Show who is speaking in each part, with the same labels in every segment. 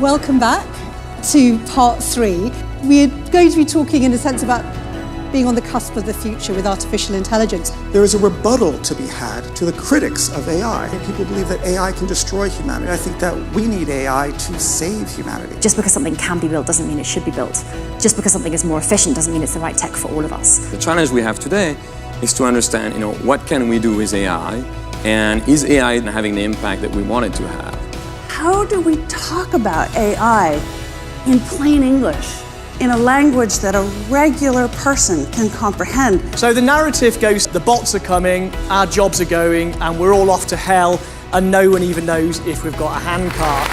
Speaker 1: Welcome back to part 3. We're going to be talking in a sense about being on the cusp of the future with artificial intelligence.
Speaker 2: There is a rebuttal to be had to the critics of AI. People believe that AI can destroy humanity. I think that we need AI to save humanity.
Speaker 3: Just because something can be built doesn't mean it should be built. Just because something is more efficient doesn't mean it's the right tech for all of us.
Speaker 4: The challenge we have today is to understand, what can we do with AI, and is AI having the impact that we want it to have?
Speaker 5: How do we talk about AI in plain English, in a language that a regular person can comprehend?
Speaker 6: So the narrative goes, the bots are coming, our jobs are going, and we're all off to hell, and no one even knows if we've got a handcart.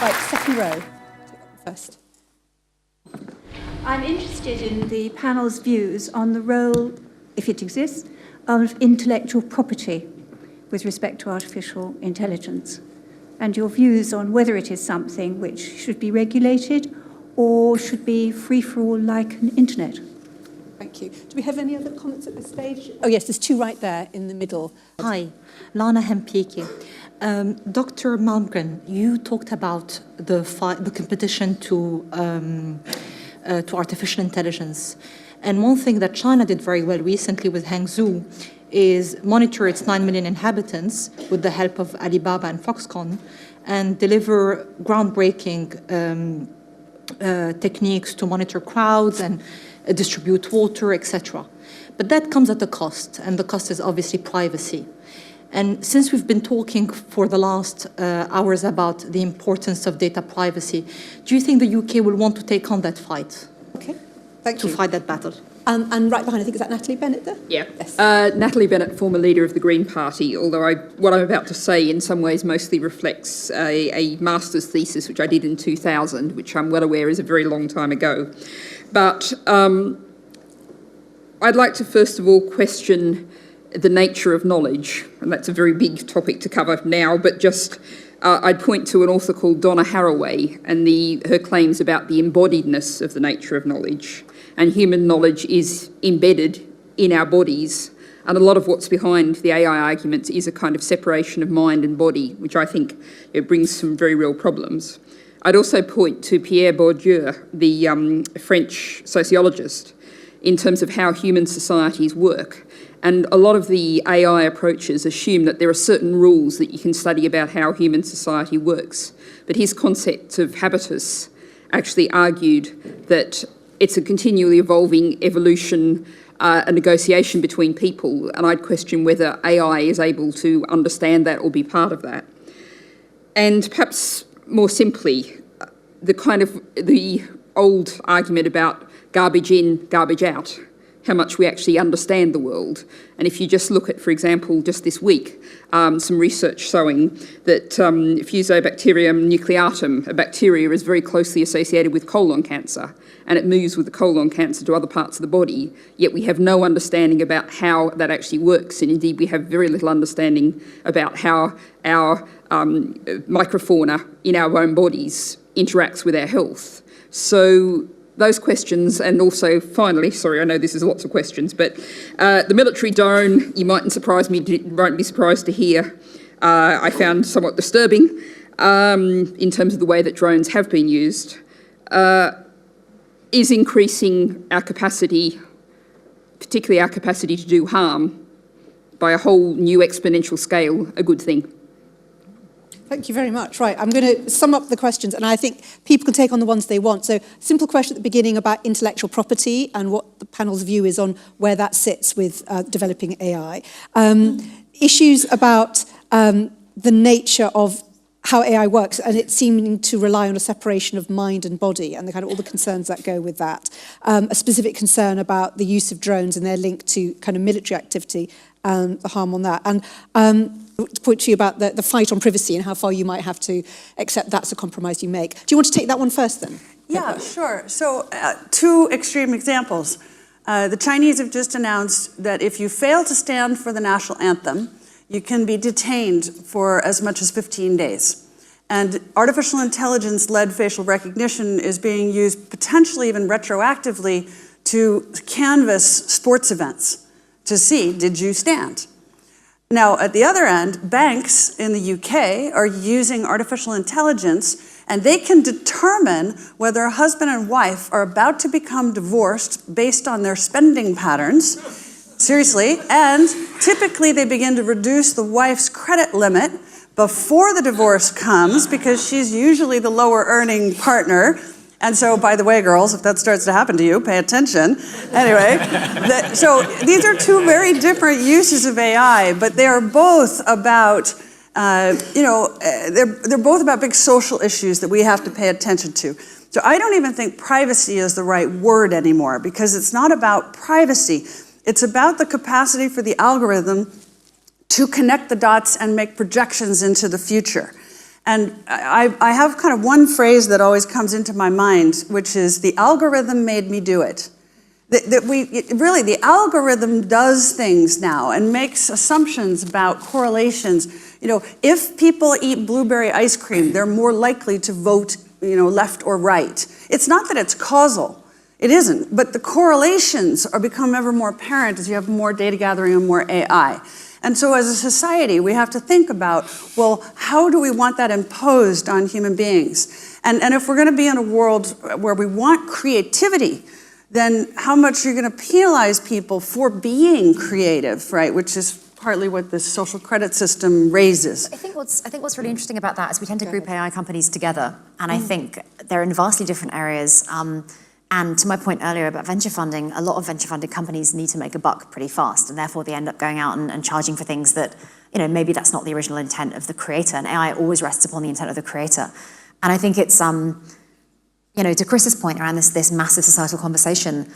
Speaker 1: Right, second row. First.
Speaker 7: I'm interested in the panel's views on the role, if it exists, of intellectual property with respect to artificial intelligence, and your views on whether it is something which should be regulated or should be free-for-all like an internet.
Speaker 1: Thank you. Do we have any other comments at this stage? Oh yes, there's two right there in the middle.
Speaker 8: Hi, Lana Hempeke. Dr. Malmgren, you talked about the competition to artificial intelligence. And one thing that China did very well recently with Hangzhou is monitor its 9 million inhabitants with the help of Alibaba and Foxconn and deliver groundbreaking techniques to monitor crowds and distribute water, etc. But that comes at a cost, and the cost is obviously privacy. And since we've been talking for the last hours about the importance of data privacy, do you think the UK will want to take on that fight?
Speaker 1: Okay, thank you.
Speaker 8: To fight that battle?
Speaker 1: And right behind, I think, is that Natalie Bennett there?
Speaker 9: Yeah.
Speaker 1: Yes.
Speaker 9: Natalie Bennett, former leader of the Green Party, although what I'm about to say in some ways mostly reflects a master's thesis which I did in 2000, which I'm well aware is a very long time ago. But I'd like to first of all question the nature of knowledge, and that's a very big topic to cover now, but just I'd point to an author called Donna Haraway and her claims about the embodiedness of the nature of knowledge. And human knowledge is embedded in our bodies, and a lot of what's behind the AI arguments is a kind of separation of mind and body, which I think brings some very real problems. I'd also point to Pierre Bourdieu, the French sociologist, in terms of how human societies work. And a lot of the AI approaches assume that there are certain rules that you can study about how human society works. But his concept of habitus actually argued that it's a continually evolving evolution, a negotiation between people, and I'd question whether AI is able to understand that or be part of that. And perhaps more simply, the old argument about garbage in, garbage out, how much we actually understand the world. And if you just look at, for example, just this week, some research showing that Fusobacterium nucleatum, a bacteria, is very closely associated with colon cancer, and it moves with the colon cancer to other parts of the body, yet we have no understanding about how that actually works, and indeed we have very little understanding about how our microfauna in our own bodies interacts with our health. So those questions, and also finally, sorry, I know this is lots of questions, but the military drone, you mightn't be surprised to hear, I found somewhat disturbing in terms of the way that drones have been used, is increasing our capacity, particularly our capacity to do harm, by a whole new exponential scale, a good thing.
Speaker 1: Thank you very much. Right, I'm going to sum up the questions, and I think people can take on the ones they want. So, simple question at the beginning about intellectual property and what the panel's view is on where that sits with developing AI. Issues about the nature of how AI works, and it seeming to rely on a separation of mind and body, and all the concerns that go with that. A specific concern about the use of drones and their link to kind of military activity and the harm on that. And to point to you about the fight on privacy and how far you might have to accept that's a compromise you make. Do you want to take that one first then?
Speaker 5: Yeah, sure. So two extreme examples. The Chinese have just announced that if you fail to stand for the national anthem, you can be detained for as much as 15 days. And artificial intelligence-led facial recognition is being used potentially even retroactively to canvass sports events to see, did you stand? Now, at the other end, banks in the UK are using artificial intelligence, and they can determine whether a husband and wife are about to become divorced based on their spending patterns. Seriously. And typically they begin to reduce the wife's credit limit before the divorce comes, because she's usually the lower earning partner. And so, by the way, girls, if that starts to happen to you, pay attention. Anyway, so these are two very different uses of AI, but they are both about, they're both about big social issues that we have to pay attention to. So I don't even think privacy is the right word anymore, because it's not about privacy. It's about the capacity for the algorithm to connect the dots and make projections into the future. And I have kind of one phrase that always comes into my mind, which is, the algorithm made me do it. Really, the algorithm does things now and makes assumptions about correlations. If people eat blueberry ice cream, they're more likely to vote, left or right. It's not that it's causal. It isn't. But the correlations are become ever more apparent as you have more data gathering and more AI. And so as a society, we have to think about, well, how do we want that imposed on human beings? And if we're going to be in a world where we want creativity, then how much are you going to penalize people for being creative, right? Which is partly what the social credit system raises.
Speaker 3: I think what's really interesting about that is we tend to group AI companies together, and I think they're in vastly different areas. And to my point earlier about venture funding, a lot of venture funded companies need to make a buck pretty fast, and therefore they end up going out and charging for things that, maybe that's not the original intent of the creator, and AI always rests upon the intent of the creator. And I think it's, to Chris's point around this massive societal conversation,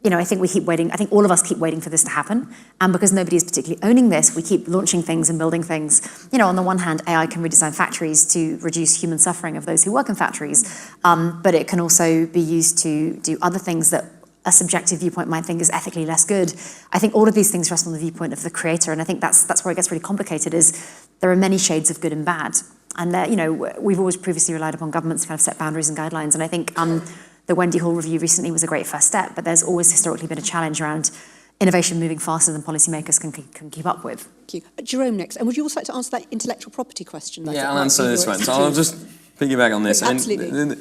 Speaker 3: I think we keep waiting. I think all of us keep waiting for this to happen. And because nobody is particularly owning this, we keep launching things and building things. On the one hand, AI can redesign factories to reduce human suffering of those who work in factories. But it can also be used to do other things that a subjective viewpoint might think is ethically less good. I think all of these things rest on the viewpoint of the creator. And I think that's where it gets really complicated, is there are many shades of good and bad. And we've always previously relied upon governments to kind of set boundaries and guidelines. And I think the Wendy Hall review recently was a great first step, but there's always historically been a challenge around innovation moving faster than policymakers can keep up with.
Speaker 1: Thank you. Jerome next. And would you also like to answer that intellectual property question?
Speaker 4: Yeah, I'll answer this one. So I'll just piggyback on this.
Speaker 1: Absolutely.
Speaker 4: And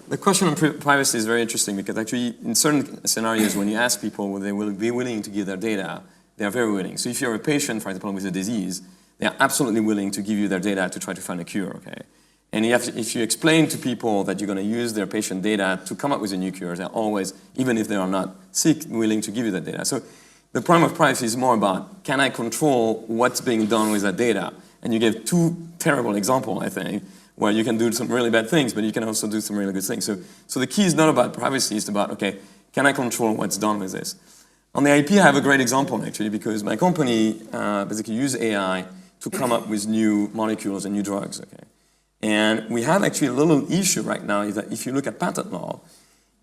Speaker 4: the question on privacy is very interesting, because actually in certain scenarios, when you ask people whether they will be willing to give their data, they are very willing. So if you're a patient, for example, with a disease, they are absolutely willing to give you their data to try to find a cure, okay? And if you explain to people that you're going to use their patient data to come up with a new cure, they're always, even if they are not sick, willing to give you that data. So the problem of privacy is more about, can I control what's being done with that data? And you gave two terrible examples, I think, where you can do some really bad things, but you can also do some really good things. So the key is not about privacy, it's about, okay, can I control what's done with this? On the IP, I have a great example, actually, because my company basically uses AI to come up with new molecules and new drugs, okay? And we have actually a little issue right now, is that if you look at patent law,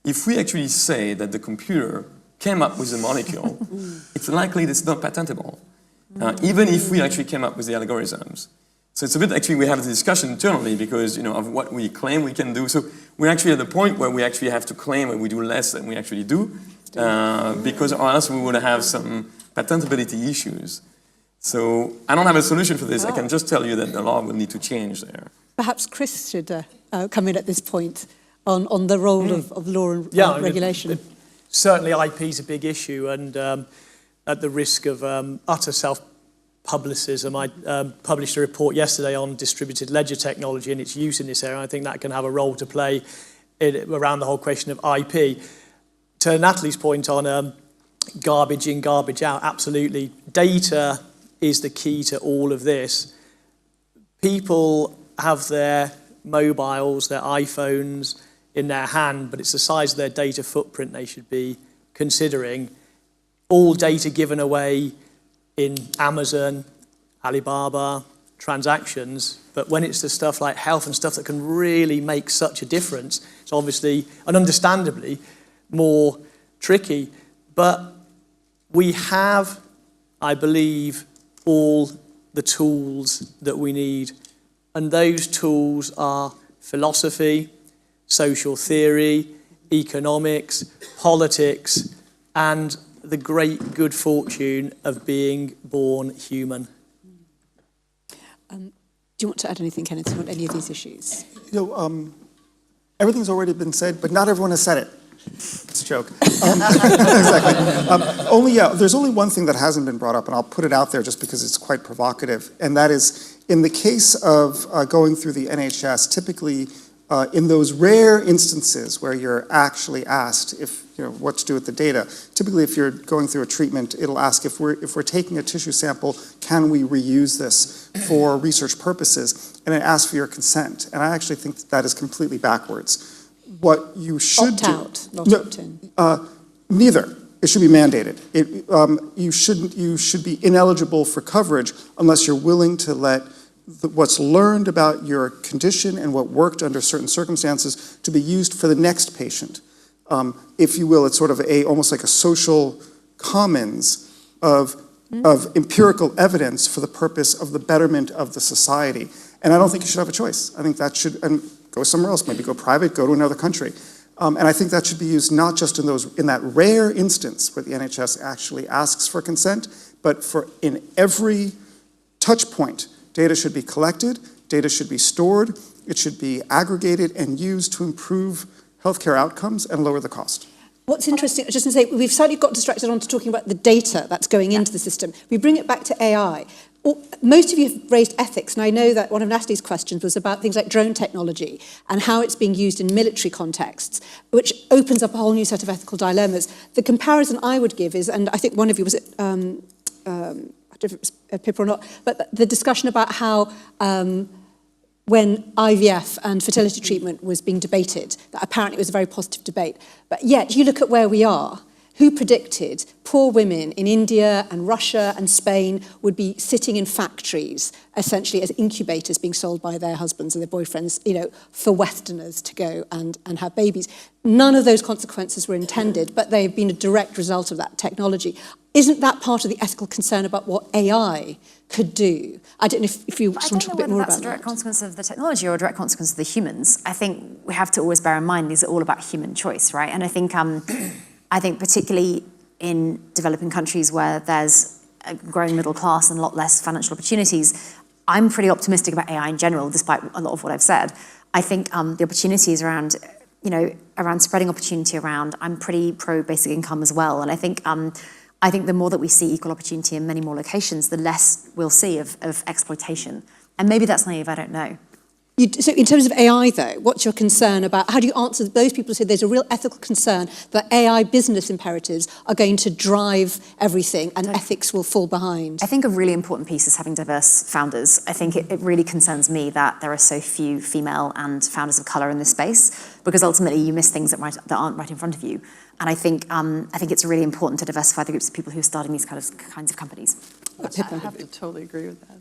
Speaker 4: if we actually say that the computer came up with a molecule, it's likely that it's not patentable, even if we actually came up with the algorithms. So it's a bit, actually, we have a discussion internally because, of what we claim we can do. So we're actually at the point where we actually have to claim that we do less than we actually do, because or else we would have some patentability issues. So I don't have a solution for this. I can just tell you that the law will need to change there.
Speaker 1: Perhaps Chris should come in at this point on the role of law and regulation.
Speaker 6: Certainly IP is a big issue, and at the risk of utter self-publicism, I published a report yesterday on distributed ledger technology and its use in this area. I think that can have a role to play around the whole question of IP. To Natalie's point on garbage in, garbage out, absolutely. Data is the key to all of this. People have their mobiles, their iPhones in their hand, but it's the size of their data footprint they should be considering. All data given away in Amazon, Alibaba, transactions, but when it's the stuff like health and stuff that can really make such a difference, it's obviously and understandably more tricky. But we have, I believe, all the tools that we need. And those tools are philosophy, social theory, economics, politics, and the great good fortune of being born human.
Speaker 1: Do you want to add anything, Kenneth, on any of these issues?
Speaker 2: Everything's already been said, but not everyone has said it. It's a joke. Exactly. There's only one thing that hasn't been brought up, and I'll put it out there just because it's quite provocative, and that is, in the case of going through the NHS, typically in those rare instances where you're actually asked what to do with the data, typically if you're going through a treatment, it'll ask if we're taking a tissue sample, can we reuse this for research purposes? And it asks for your consent. And I actually think that is completely backwards. What you should
Speaker 1: opt out, not opt in.
Speaker 2: Neither. It should be mandated. You should be ineligible for coverage unless you're willing to let what's learned about your condition and what worked under certain circumstances to be used for the next patient. If you will, it's sort of almost like a social commons of empirical evidence for the purpose of the betterment of the society. And I don't think you should have a choice. I think that should, and go somewhere else, maybe go private, go to another country. And I think that should be used not just in that rare instance where the NHS actually asks for consent, but in every touch point. Data should be collected, data should be stored, it should be aggregated and used to improve healthcare outcomes and lower the cost.
Speaker 1: What's interesting, just to say, we've slightly got distracted onto talking about the data that's going into the system. We bring it back to AI. Most of you have raised ethics, and I know that one of Natalie's questions was about things like drone technology and how it's being used in military contexts, which opens up a whole new set of ethical dilemmas. The comparison I would give is, and I think one of you was it, I don't know if it was Pippa or not, but the discussion about how when IVF and fertility treatment was being debated, that apparently it was a very positive debate. But yet, you look at where we are. Who predicted poor women in India and Russia and Spain would be sitting in factories, essentially as incubators being sold by their husbands and their boyfriends, for Westerners to go and have babies? None of those consequences were intended, but they've been a direct result of that technology. Isn't that part of the ethical concern about what AI could do? I don't know if you just want to talk a bit more about that.
Speaker 3: I don't know whether that's a direct consequence of the technology or a direct consequence of the humans. I think we have to always bear in mind these are all about human choice, right? And I think particularly in developing countries where there's a growing middle class and a lot less financial opportunities, I'm pretty optimistic about AI in general, despite a lot of what I've said. I think the opportunities around spreading opportunity around, I'm pretty pro basic income as well. And I think the more that we see equal opportunity in many more locations, the less we'll see of exploitation. And maybe that's naive, I don't know.
Speaker 1: So in terms of AI, though, what's your concern about, how do you answer those people who say there's a real ethical concern that AI business imperatives are going to drive everything and ethics will fall behind?
Speaker 3: I think a really important piece is having diverse founders. I think it really concerns me that there are so few female and founders of colour in this space, because ultimately you miss things that aren't right in front of you. And I think it's really important to diversify the groups of people who are starting these kinds of companies.
Speaker 5: I have to totally agree with that.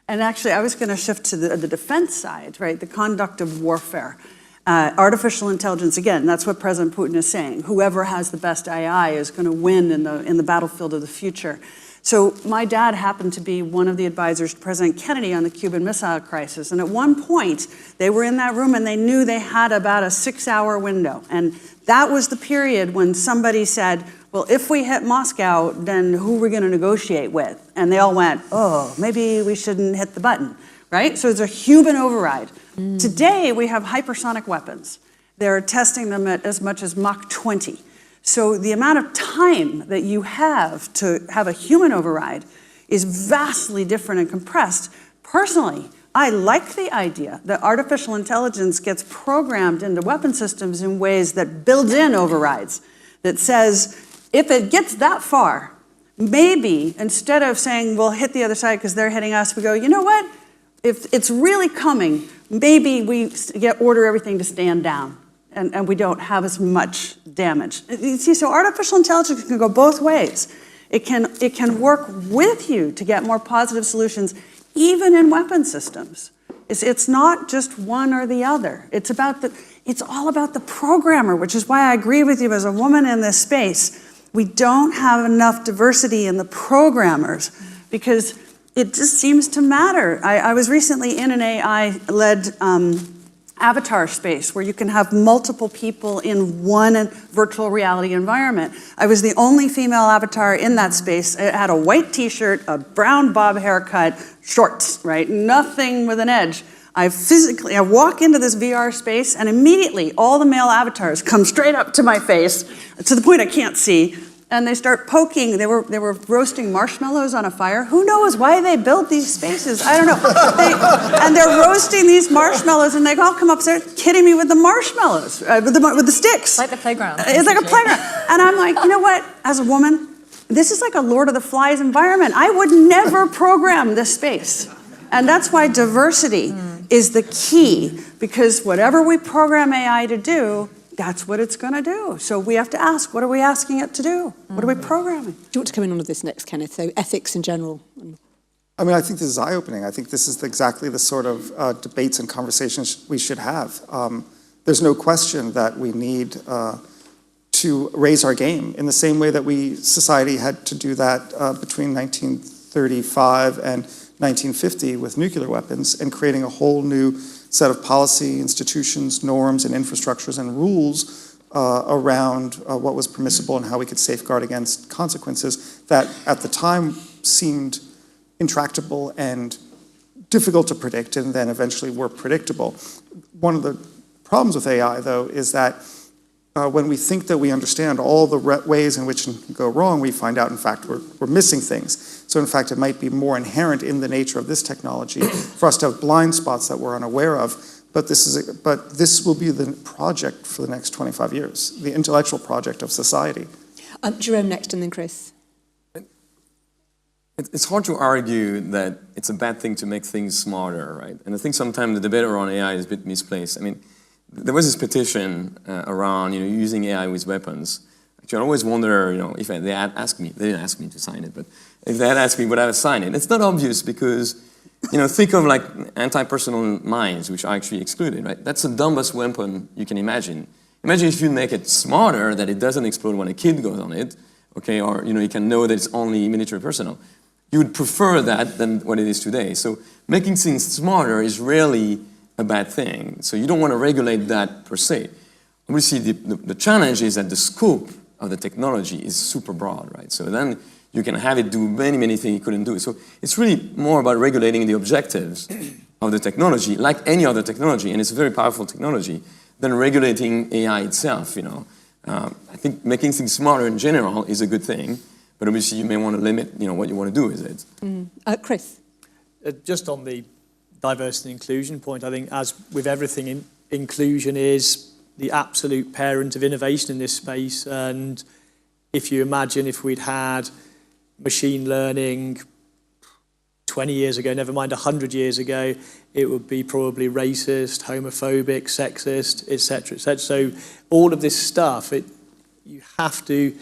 Speaker 5: And actually, I was going to shift to the defense side, right? The conduct of warfare. Artificial intelligence, again, that's what President Putin is saying. Whoever has the best AI is going to win in the battlefield of the future. So my dad happened to be one of the advisors to President Kennedy on the Cuban Missile Crisis. And at one point, they were in that room and they knew they had about a 6-hour window. And that was the period when somebody said, well, if we hit Moscow, then who are we going to negotiate with? And they all went, oh, maybe we shouldn't hit the button, right? So it's a human override. Today, we have hypersonic weapons. They're testing them at as much as Mach 20. So the amount of time that you have to have a human override is vastly different and compressed. Personally, I like the idea that artificial intelligence gets programmed into weapon systems in ways that builds in overrides, that says, if it gets that far, maybe instead of saying we'll hit the other side because they're hitting us, we go, you know what? If it's really coming, maybe we order everything to stand down and we don't have as much damage. You see, so artificial intelligence can go both ways. It can work with you to get more positive solutions, even in weapon systems. It's not just one or the other. It's all about the programmer, which is why I agree with you as a woman in this space. We don't have enough diversity in the programmers because it just seems to matter. I was recently in an AI-led avatar space where you can have multiple people in one virtual reality environment. I was the only female avatar in that space. It had a white t-shirt, a brown bob haircut, shorts, right? Nothing with an edge. I walk into this VR space and immediately all the male avatars come straight up to my face to the point I can't see. And they start poking. They were roasting marshmallows on a fire. Who knows why they built these spaces? I don't know. And they're roasting these marshmallows, and they all come up, start kidding me with the marshmallows, with the sticks.
Speaker 3: It's like the playground.
Speaker 5: It's like a playground. And I'm like, you know what? As a woman, this is like a Lord of the Flies environment. I would never program this space. And that's why diversity is the key, because whatever we program AI to do, that's what it's going to do. So we have to ask, what are we asking it to do? What are we programming?
Speaker 1: Do you want to come in on this next, Kenneth? So ethics in general.
Speaker 2: I mean, I think this is eye-opening. I think this is exactly the sort of debates and conversations we should have. There's no question that we need to raise our game in the same way that society had to do that between 1935 and 1950 with nuclear weapons, and creating a whole new set of policy, institutions, norms, and infrastructures and rules around what was permissible and how we could safeguard against consequences that at the time seemed intractable and difficult to predict, and then eventually were predictable. One of the problems with AI, though, is that when we think that we understand all the ways in which it can go wrong, we find out, in fact, we're missing things. So in fact, it might be more inherent in the nature of this technology for us to have blind spots that we're unaware of. But this will be the project for the next 25 years, the intellectual project of society.
Speaker 1: Jerome next, and then Chris.
Speaker 4: It's hard to argue that it's a bad thing to make things smarter, right? And I think sometimes the debate around AI is a bit misplaced. I mean, there was this petition around, using AI with weapons. Actually, I always wonder, if they had asked me, they didn't ask me to sign it, but if they had asked me, would I have signed it? It's not obvious because, think of like anti-personal mines, which are actually excluded, right? That's the dumbest weapon you can imagine. Imagine if you make it smarter, that it doesn't explode when a kid goes on it, okay? Or, you can know that it's only military personnel. You would prefer that than what it is today. So making things smarter is rarely a bad thing. So you don't want to regulate that per se. Obviously, the challenge is that the scope of the technology is super broad, right? So then you can have it do many, many things it couldn't do. So it's really more about regulating the objectives of the technology, like any other technology, and it's a very powerful technology, than regulating AI itself, I think making things smarter in general is a good thing, but obviously you may want to limit, what you want to do with it.
Speaker 1: Chris?
Speaker 6: Just on the diversity and inclusion point, I think as with everything, inclusion is the absolute parent of innovation in this space. And if you imagine if we'd had machine learning 20 years ago, never mind 100 years ago, it would be probably racist, homophobic, sexist, etc., etc. So all of this stuff, you have to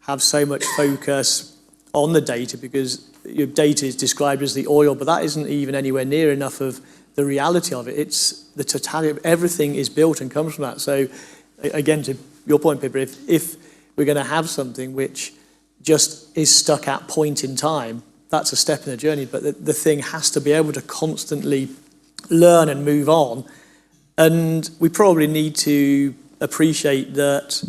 Speaker 6: have so much focus on the data, because your data is described as the oil, but that isn't even anywhere near enough of the reality of it. It's the totality of everything is built and comes from that. So again, to your point, Pippa, if we're going to have something which just is stuck at point in time, that's a step in the journey, but the thing has to be able to constantly learn and move on. And we probably need to appreciate that,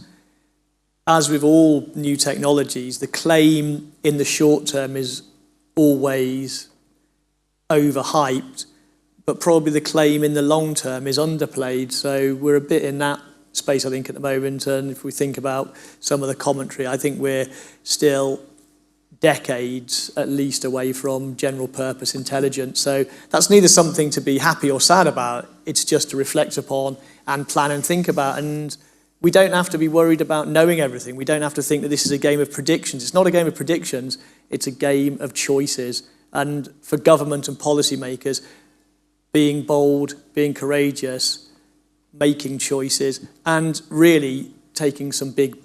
Speaker 6: as with all new technologies, the claim in the short term is always overhyped, but probably the claim in the long term is underplayed. So we're a bit in that space, I think, at the moment. And if we think about some of the commentary, I think we're still decades at least away from general purpose intelligence. So that's neither something to be happy or sad about. It's just to reflect upon and plan and think about. And we don't have to be worried about knowing everything. We don't have to think that this is a game of predictions. It's not a game of predictions. It's a game of choices. And for government and policymakers, being bold, being courageous, making choices, and really taking some big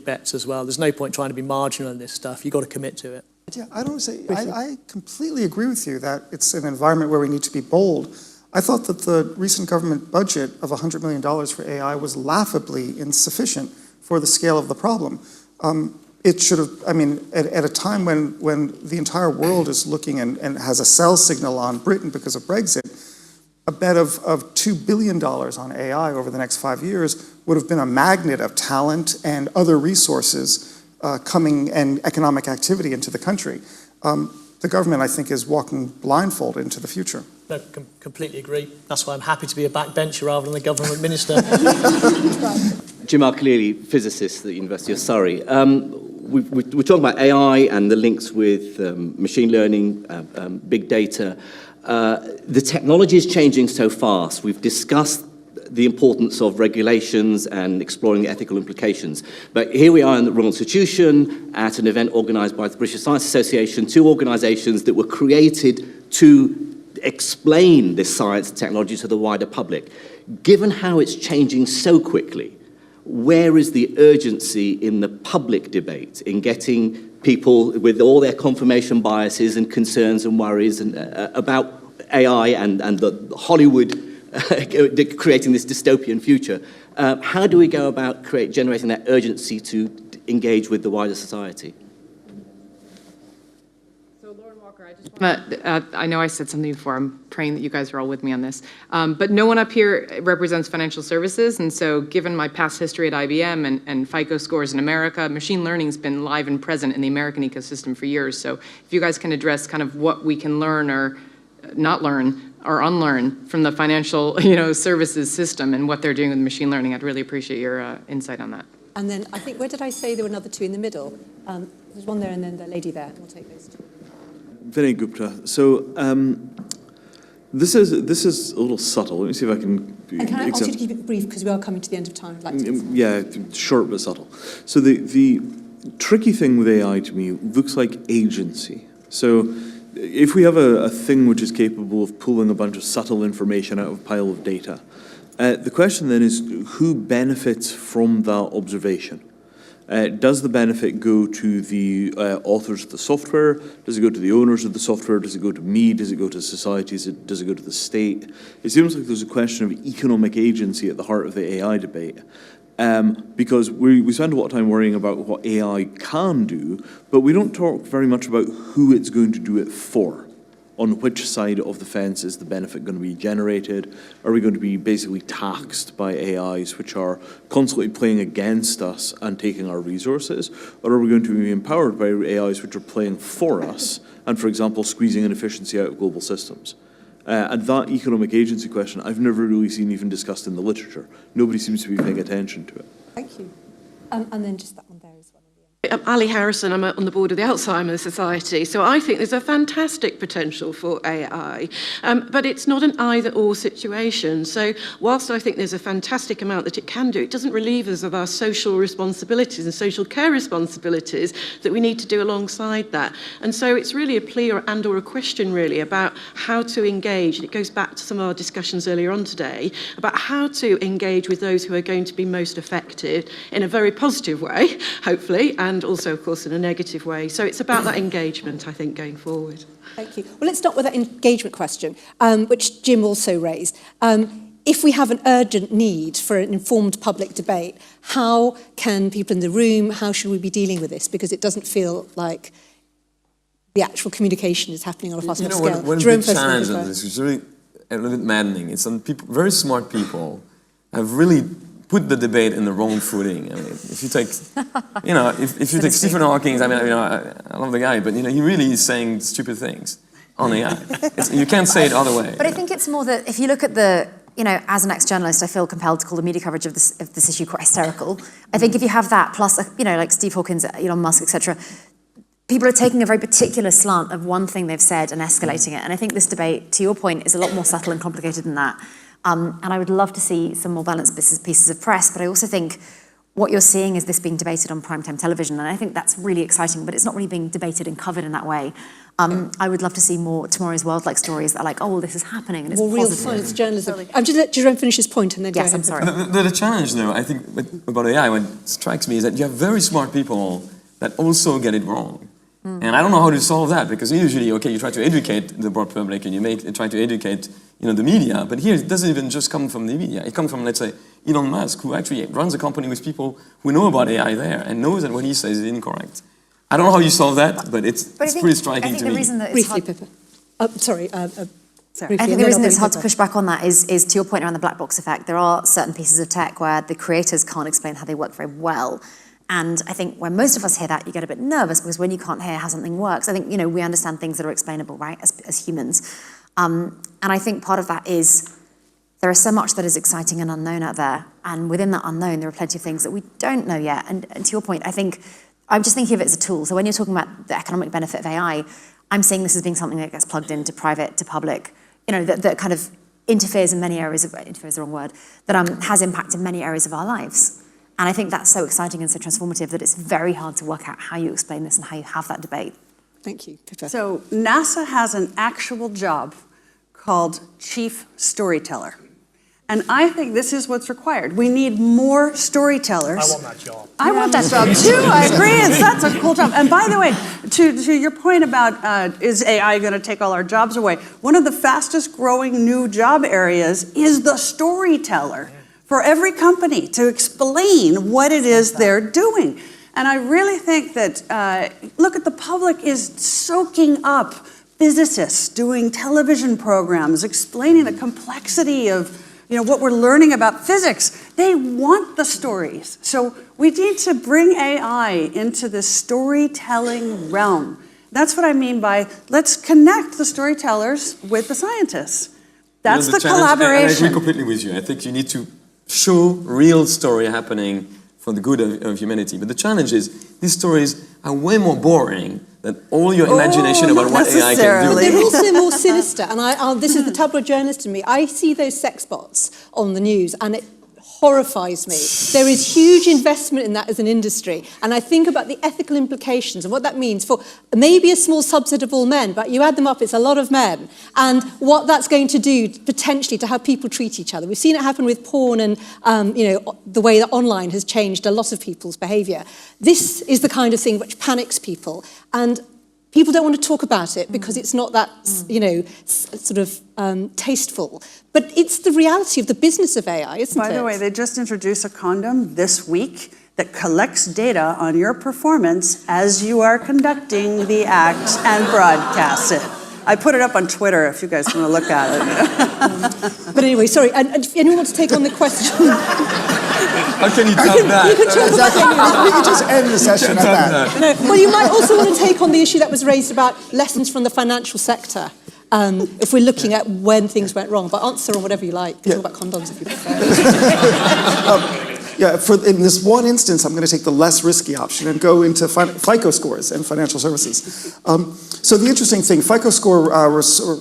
Speaker 6: bets as well. There's no point trying to be marginal in this stuff. You've got to commit to it.
Speaker 2: Yeah, I completely agree with you that it's an environment where we need to be bold. I thought that the recent government budget of $100 million for AI was laughably insufficient for the scale of the problem. It should have, at a time when the entire world is looking and has a sell signal on Britain because of Brexit, A bet of $2 billion on AI over the next 5 years would have been a magnet of talent and other resources coming and economic activity into the country. The government, I think, is walking blindfold into the future.
Speaker 6: No, completely agree. That's why I'm happy to be a backbencher rather than a government minister.
Speaker 10: Jim Cleary, physicist at the University of Surrey. We're talking about AI and the links with machine learning, big data. The technology is changing so fast. We've discussed the importance of regulations and exploring the ethical implications. But here we are in the Royal Institution at an event organised by the British Science Association, two organisations that were created to explain this science and technology to the wider public. Given how it's changing so quickly, where is the urgency in the public debate in getting people with all their confirmation biases and concerns and worries and, about AI and the Hollywood creating this dystopian future? How do we go about generating that urgency to engage with the wider society?
Speaker 11: I know I said something before. I'm praying that you guys are all with me on this. But no one up here represents financial services. And so given my past history at IBM and Fico scores in America, machine learning's been live and present in the American ecosystem for years. So if you guys can address kind of what we can learn or not learn or unlearn from the financial services system and what they're doing with machine learning, I'd really appreciate your insight on that.
Speaker 1: And then I think, where did I say there were another two in the middle? There's one there and then the lady there. We'll take those two.
Speaker 12: Vinay Gupta. So this is a little subtle. Let me see if I can.
Speaker 1: And can I ask you to keep it brief because we are coming to the end of time?
Speaker 12: Yeah, short but subtle. So the tricky thing with AI to me looks like agency. So if we have a thing which is capable of pulling a bunch of subtle information out of a pile of data, the question then is who benefits from that observation? Does the benefit go to the authors of the software? Does it go to the owners of the software? Does it go to me? Does it go to societies? Does it go to the state? It seems like there's a question of economic agency at the heart of the AI debate. Because we spend a lot of time worrying about what AI can do, but we don't talk very much about who it's going to do it for. On which side of the fence is the benefit going to be generated? Are we going to be basically taxed by AIs which are constantly playing against us and taking our resources? Or are we going to be empowered by AIs which are playing for us and, for example, squeezing an efficiency out of global systems? And that economic agency question I've never really seen even discussed in the literature. Nobody seems to be paying attention to it.
Speaker 1: Thank you. And then just that one there as well.
Speaker 13: I'm Ali Harrison, I'm on the board of the Alzheimer's Society, so I think there's a fantastic potential for AI, but it's not an either-or situation. So whilst I think there's a fantastic amount that it can do, it doesn't relieve us of our social responsibilities and social care responsibilities that we need to do alongside that. And so it's really a plea or a question really about how to engage, and it goes back to some of our discussions earlier on today, about how to engage with those who are going to be most affected in a very positive way, hopefully, and also, of course, in a negative way. So it's about that engagement, I think, going forward.
Speaker 1: Thank you. Well, let's start with that engagement question, which Jim also raised. If we have an urgent need for an informed public debate, how can people in the room, how should we be dealing with this? Because it doesn't feel like the actual communication is happening on a fast enough scale.
Speaker 4: One big challenge of this is really a little bit maddening. It's some people, very smart people have really put the debate in the wrong footing. I mean, if you take, if you take Stephen Hawking, I love the guy, but he really is saying stupid things on AI. You can't say it other way.
Speaker 3: But I think it's more that if you look at the, as an ex-journalist, I feel compelled to call the media coverage of this issue quite hysterical. I think if you have that, plus, like Steve Hawkins, Elon Musk, etc., people are taking a very particular slant of one thing they've said and escalating it. And I think this debate, to your point, is a lot more subtle and complicated than that. And I would love to see some more balanced pieces of press, but I also think what you're seeing is this being debated on primetime television, and I think that's really exciting, but it's not really being debated and covered in that way. I would love to see more Tomorrow's World-like stories that are like, oh, well, this is happening, and it's
Speaker 1: more real science journalism. I'm just let Jerome finish his point, and then
Speaker 3: yes, I'm sorry.
Speaker 4: The challenge, though, I think about AI, what strikes me is that you have very smart people that also get it wrong. And I don't know how to solve that, because usually, you try to educate the broad public and you try to educate the media, but here it doesn't even just come from the media. It comes from, let's say, Elon Musk, who actually runs a company with people who know about AI there and knows that what he says is incorrect. I don't know how you solve that, but it's pretty striking to me.
Speaker 1: Briefly, Pippa. Sorry. Briefly,
Speaker 3: I think
Speaker 1: and
Speaker 3: the
Speaker 1: then
Speaker 3: reason
Speaker 1: I'll
Speaker 3: it's
Speaker 1: bring
Speaker 3: hard to
Speaker 1: Pippa.
Speaker 3: push back on that is to your point around the black box effect. There are certain pieces of tech where the creators can't explain how they work very well. And I think when most of us hear that, you get a bit nervous because when you can't hear how something works, I think, we understand things that are explainable, right, as humans. And I think part of that is there is so much that is exciting and unknown out there. And within that unknown, there are plenty of things that we don't know yet. And to your point, I think, I'm just thinking of it as a tool. So when you're talking about the economic benefit of AI, I'm seeing this as being something that gets plugged into private to public, that kind of interferes in many areas of, interferes is the wrong word, that has impact in many areas of our lives. And I think that's so exciting and so transformative that it's very hard to work out how you explain this and how you have that debate.
Speaker 1: Thank you, Pippa.
Speaker 5: So NASA has an actual job called Chief Storyteller. And I think this is what's required. We need more storytellers.
Speaker 6: I want that job.
Speaker 5: I want that job too. I agree. That's a cool job. And by the way, to your point about is AI going to take all our jobs away? One of the fastest growing new job areas is the storyteller for every company to explain what it is they're doing. And I really think that, look, at the public is soaking up physicists doing television programs, explaining the complexity of what we're learning about physics. They want the stories. So we need to bring AI into the storytelling realm. That's what I mean by let's connect the storytellers with the scientists. That's the collaboration.
Speaker 4: I agree completely with you. I think you need to show real story happening for the good of humanity. But the challenge is these stories are way more boring than all your imagination about what AI can do.
Speaker 1: They're also more sinister, and this is the tabloid journalist in me. I see those sex bots on the news, and it horrifies me. There is huge investment in that as an industry, and I think about the ethical implications and what that means for maybe a small subset of all men, but you add them up, it's a lot of men, and what that's going to do potentially to how people treat each other. We've seen it happen with porn and the way that online has changed a lot of people's behaviour. This is the kind of thing which panics people, and people don't want to talk about it because it's not that, sort of tasteful. But it's the reality of the business of AI, isn't it?
Speaker 5: By the way, they just introduced a condom this week that collects data on your performance as you are conducting the act and broadcasts it. I put it up on Twitter if you guys want to look at it.
Speaker 1: But anyway, sorry, and if anyone wants to take on the question?
Speaker 4: How can you tell that?
Speaker 2: We could just end the session at that.
Speaker 1: No, well, you might also want to take on the issue that was raised about lessons from the financial sector. If we're looking at when things went wrong, but answer on whatever you like. Talk about condoms if you prefer.
Speaker 2: In this one instance, I'm going to take the less risky option and go into FICO scores and financial services. So the interesting thing, FICO score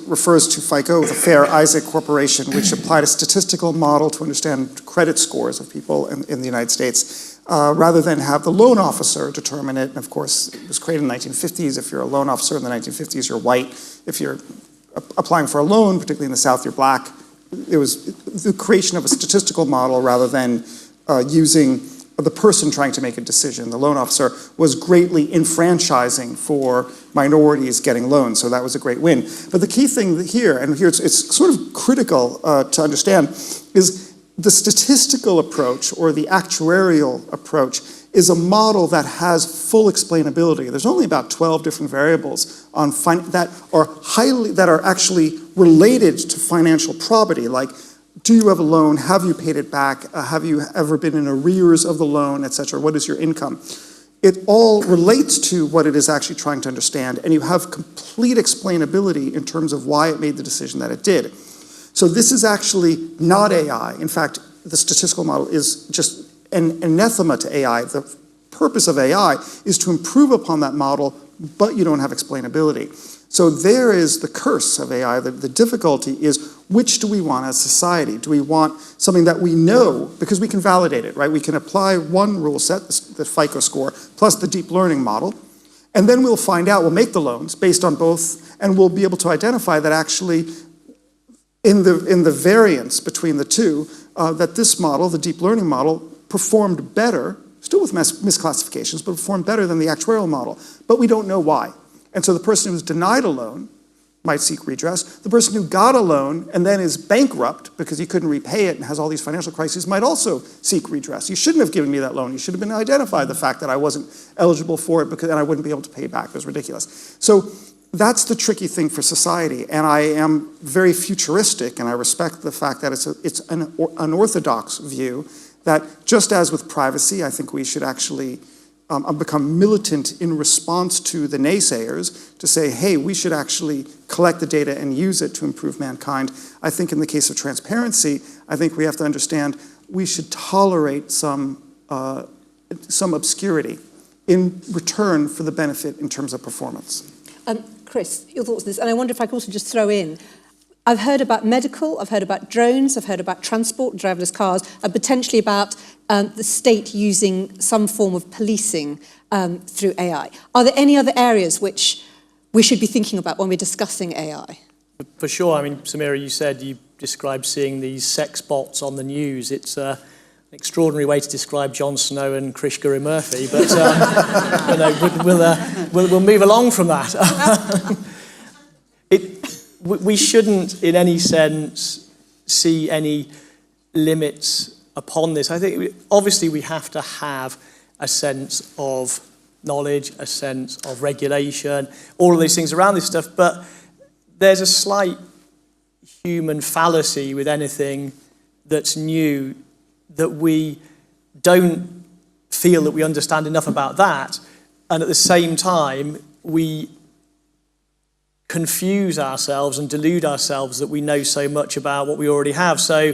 Speaker 2: refers to FICO, the Fair Isaac Corporation, which applied a statistical model to understand credit scores of people in the United States, rather than have the loan officer determine it. And of course, it was created in the 1950s. If you're a loan officer in the 1950s, you're white. If you're applying for a loan, particularly in the South, you're black. It was the creation of a statistical model rather than using the person trying to make a decision. The loan officer was greatly enfranchising for minorities getting loans, so that was a great win. But the key thing here, and here it's sort of critical to understand, is the statistical approach or the actuarial approach is a model that has full explainability. There's only about 12 different variables on that are actually related to financial probity, like do you have a loan? Have you paid it back? Have you ever been in arrears of the loan, et cetera? What is your income? It all relates to what it is actually trying to understand, and you have complete explainability in terms of why it made the decision that it did. So this is actually not AI. In fact, the statistical model is just an anathema to AI. The purpose of AI is to improve upon that model, but you don't have explainability. So there is the curse of AI. The difficulty is, which do we want as society? Do we want something that we know, because we can validate it, right? We can apply one rule set, the FICO score, plus the deep learning model, and then we'll find out, we'll make the loans based on both, and we'll be able to identify that actually in the variance between the two, that this model, the deep learning model, performed better, still with misclassifications, but performed better than the actuarial model. But we don't know why. And so the person who's denied a loan might seek redress. The person who got a loan and then is bankrupt because he couldn't repay it and has all these financial crises might also seek redress. You shouldn't have given me that loan. You should have been identified the fact that I wasn't eligible for it and I wouldn't be able to pay back. It was ridiculous. So that's the tricky thing for society, and I am very futuristic, and I respect the fact that it's an unorthodox view, that just as with privacy, I think we should actually become militant in response to the naysayers to say, hey, we should actually collect the data and use it to improve mankind. I think in the case of transparency, I think we have to understand we should tolerate some obscurity in return for the benefit in terms of performance.
Speaker 1: Chris, your thoughts on this? And I wonder if I could also just throw in, I've heard about medical, I've heard about drones, I've heard about transport, driverless cars, and potentially about the state using some form of policing through AI. Are there any other areas which we should be thinking about when we're discussing AI?
Speaker 6: For sure. I mean, Samira, you described seeing these sex bots on the news. It's an extraordinary way to describe Jon Snow and Krishna Murphy, but we'll move along from that. We shouldn't, in any sense, see any limits upon this. I think, obviously, we have to have a sense of knowledge, a sense of regulation, all of these things around this stuff, but there's a slight human fallacy with anything that's new, that we don't feel that we understand enough about that, and at the same time, we confuse ourselves and delude ourselves that we know so much about what we already have. So,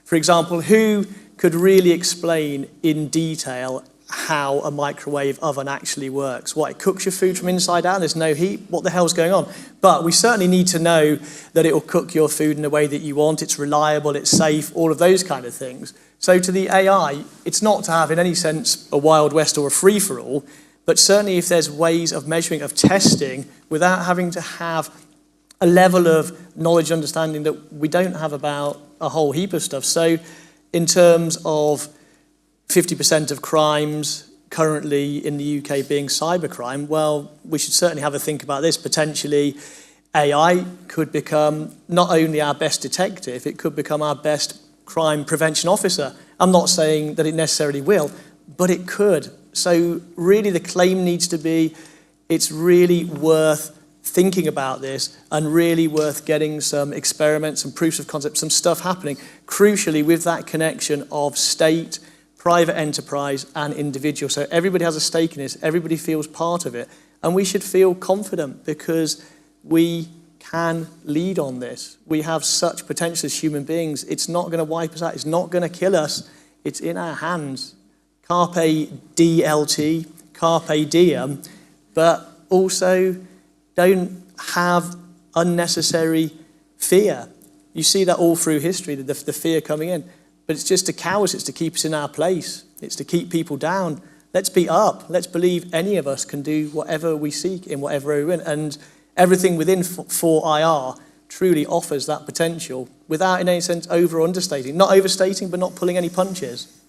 Speaker 6: for example, who could really explain in detail how a microwave oven actually works? What, it cooks your food from inside out, there's no heat? What the hell's going on? But we certainly need to know that it will cook your food in the way that you want, it's reliable, it's safe, all of those kind of things. So to the AI, it's not to have in any sense a Wild West or a free-for-all, but certainly if there's ways of measuring, of testing, without having to have a level of knowledge and understanding that we don't have about a whole heap of stuff. So in terms of 50% of crimes currently in the UK being cybercrime, well, we should certainly have a think about this. Potentially, AI could become not only our best detective, it could become our best crime prevention officer. I'm not saying that it necessarily will, but it could. So really the claim needs to be, it's really worth thinking about this and really worth getting some experiments, some proofs of concept, some stuff happening, crucially with that connection of state, private enterprise and individual. So everybody has a stake in this, everybody feels part of it, and we should feel confident because we can lead on this. We have such potential as human beings. It's not going to wipe us out, it's not going to kill us, it's in our hands. Carpe DLT, carpe diem, but also don't have unnecessary fear. You see that all through history, the fear coming in. But it's just to cow us, it's to keep us in our place. It's to keep people down. Let's be up. Let's believe any of us can do whatever we seek in whatever we're in. And everything within 4IR truly offers that potential without in any sense over or understating. Not overstating, but not pulling any punches.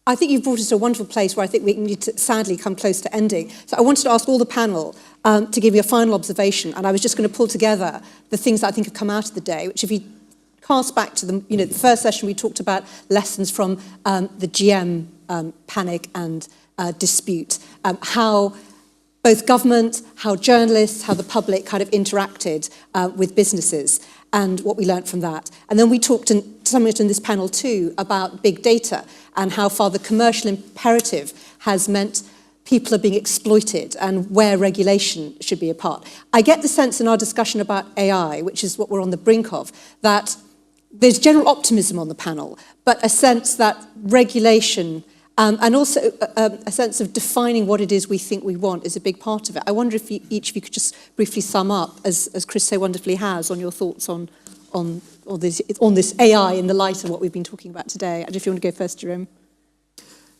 Speaker 1: I think you've brought us to a wonderful place where I think we need to sadly come close to ending. So I wanted to ask all the panel to give you a final observation, and I was just going to pull together the things that I think have come out of the day, which if you cast back to the first session, we talked about lessons from the GM panic and dispute, how both government, how journalists, how the public kind of interacted with businesses, and what we learned from that. And then we talked to some of it in this panel too about big data and how far the commercial imperative has meant people are being exploited and where regulation should be a part. I get the sense in our discussion about AI, which is what we're on the brink of, that there's general optimism on the panel, but a sense that regulation and also a sense of defining what it is we think we want is a big part of it. I wonder if each of you could just briefly sum up, as Chris so wonderfully has, on your thoughts on this AI in the light of what we've been talking about today. And if you want to go first, Jerome.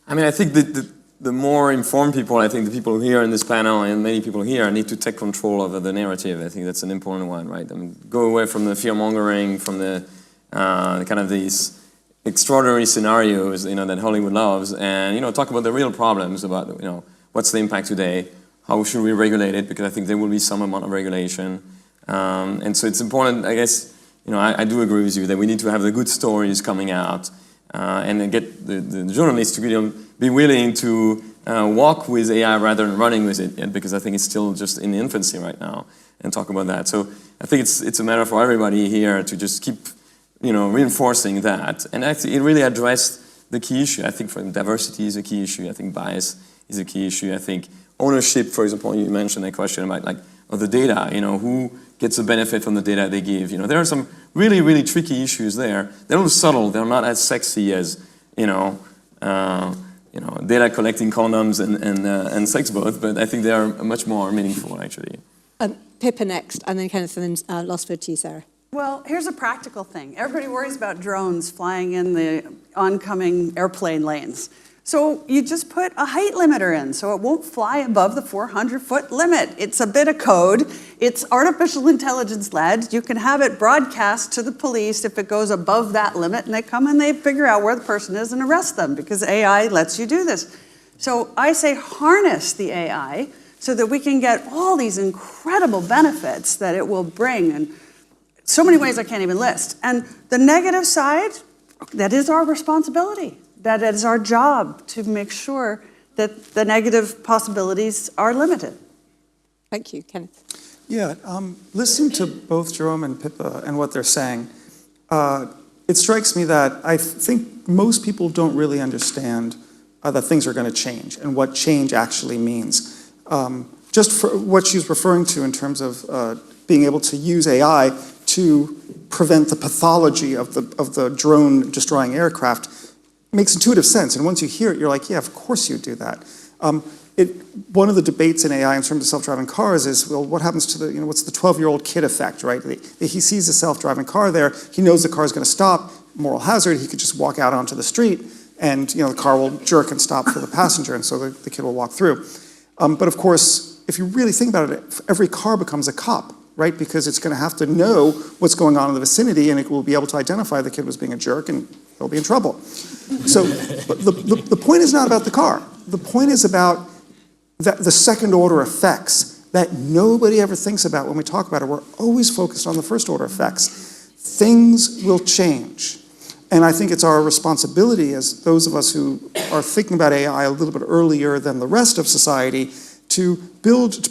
Speaker 4: I mean, I think the more informed people, I think the people here in this panel and many people here need to take control of the narrative. I think that's an important one, right? I mean, go away from the fear-mongering, from the kind of these extraordinary scenarios, that Hollywood loves, and, talk about the real problems about, what's the impact today, how should we regulate it, because I think there will be some amount of regulation. And so it's important, I guess, I do agree with you that we need to have the good stories coming out and then get the journalists to be willing to walk with AI rather than running with it, because I think it's still just in infancy right now. talk about that. So I think it's a matter for everybody here to just keep, reinforcing that. And actually, it really addressed the key issue. I think for diversity is a key issue. I think bias is a key issue. I think ownership, for example, you mentioned a question about of the data, who gets the benefit from the data they give. There are some really, really tricky issues there. They're a little subtle. They're not as sexy as, data collecting condoms and sex both, but I think they are much more meaningful, actually.
Speaker 1: Pippa next, and then Kenneth, and then last word to you, Sarah.
Speaker 5: Well, here's a practical thing. Everybody worries about drones flying in the oncoming airplane lanes. So you just put a height limiter in so it won't fly above the 400-foot limit. It's a bit of code. It's artificial intelligence led. You can have it broadcast to the police if it goes above that limit, and they come and they figure out where the person is and arrest them because AI lets you do this. So I say harness the AI so that we can get all these incredible benefits that it will bring in so many ways I can't even list. And the negative side, that is our responsibility. That is our job to make sure that the negative possibilities are limited.
Speaker 1: Thank you, Kenneth.
Speaker 2: Yeah, listening to both Jerome and Pippa and what they're saying, it strikes me that I think most people don't really understand that things are going to change and what change actually means. Just for what she's referring to in terms of being able to use AI to prevent the pathology of the drone destroying aircraft makes intuitive sense. And once you hear it, you're like, yeah, of course you do that. One of the debates in AI in terms of self-driving cars is, well, what happens to what's the 12-year-old kid effect, right? He sees a self-driving car there, he knows the car is going to stop, moral hazard, he could just walk out onto the street and the car will jerk and stop for the passenger, and so the kid will walk through. But of course, if you really think about it, every car becomes a cop, right? Because it's going to have to know what's going on in the vicinity, and it will be able to identify the kid was being a jerk, and he'll be in trouble. So the point is not about the car. The point is about the second-order effects that nobody ever thinks about when we talk about it. We're always focused on the first-order effects. Things will change. And I think it's our responsibility as those of us who are thinking about AI a little bit earlier than the rest of society to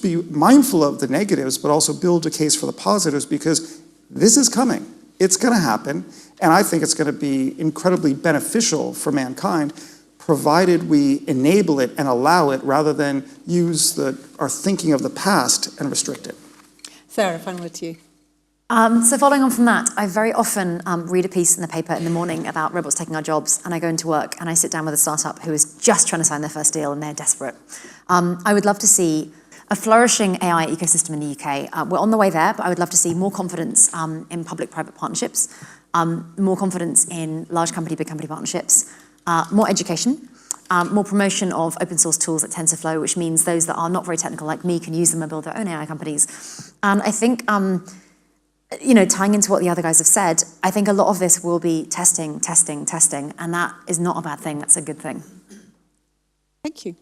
Speaker 2: be mindful of the negatives, but also build a case for the positives, because this is coming. It's going to happen, and I think it's going to be incredibly beneficial for mankind, provided we enable it and allow it rather than use our thinking of the past and restrict it.
Speaker 1: Sarah, final word to you.
Speaker 3: So following on from that, I very often read a piece in the paper in the morning about robots taking our jobs, and I go into work and I sit down with a startup who is just trying to sign their first deal and they're desperate. I would love to see a flourishing AI ecosystem in the UK. We're on the way there, but I would love to see more confidence in public-private partnerships, more confidence in large company, big company partnerships, more education, more promotion of open source tools like TensorFlow, which means those that are not very technical like me can use them and build their own AI companies. And I think, tying into what the other guys have said, I think a lot of this will be testing, and that is not a bad thing, that's a good thing.
Speaker 1: Thank you.